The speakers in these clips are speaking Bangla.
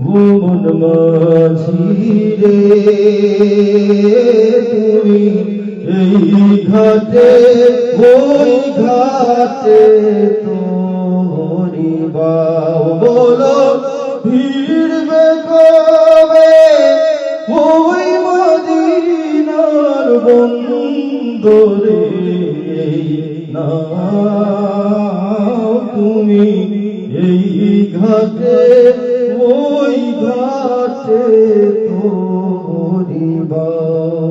মন মাঝি রে তুমি এই ঘাটে ওই ঘাটে তোরি বাও বলো ভিড়বে কবে ওই মদিনার বন্দরে নাও তুমি এই ঘাটে ওই ঘাটে তোরি বাও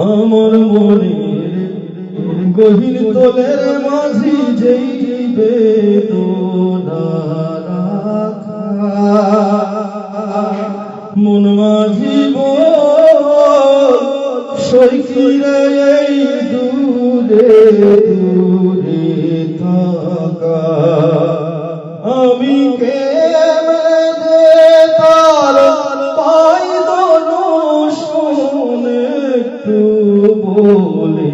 আমার মনের গহীন তোলের মাঝি যেই বেদনা রাখা মন মাঝি সইকিরে এই দূরে দূরে থাকা আমি কেমনে তার পাই দর্শন একটু বলে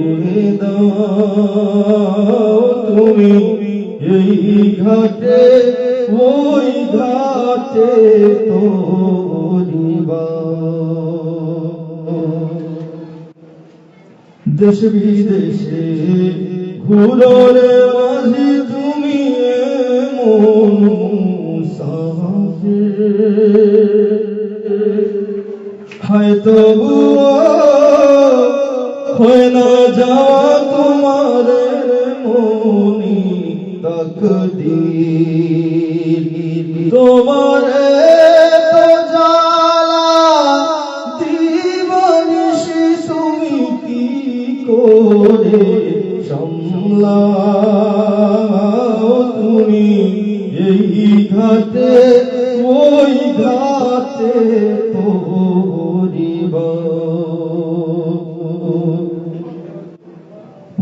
দাও তুমি এই ঘাটে ওই ঘাটে তোরি বাও দেশ বিদেশে ঘুরো রে মাঝি তুমি এমন মুসাফির হয়তো হয় না যাওয়া তোমার মনি তকদীর তোমার তো জ্বালা দিবানিশি তুমি কি করে সামলাও তুমি এই ঘাটে ওই ঘাটে তোরি বাও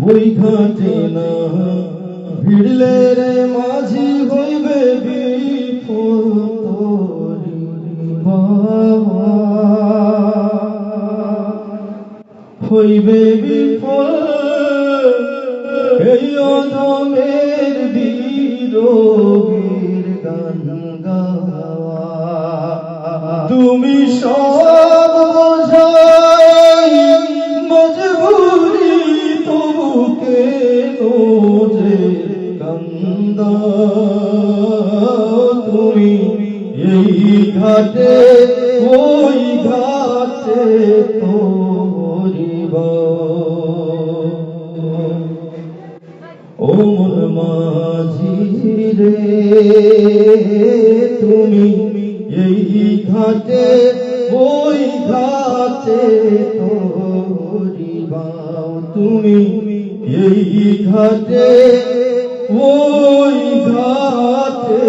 ওই ঘাটে না ভিড়লে রে মাঝি হইবে বিফল তোরি বাবা হইবে বিফল এই অধমের বিরোগীর গান গাওয়া তুমি সব বোঝাই মজবুরি তবু কেন যে কান্দাও তুমি এই ঘাটে ওই ঘাটে তোরি বাও ও মন মাঝি রে তুমি এই ঘাটে ওই ঘাটে তোরি বাও তুমি এই ঘাটে ওই ঘাটে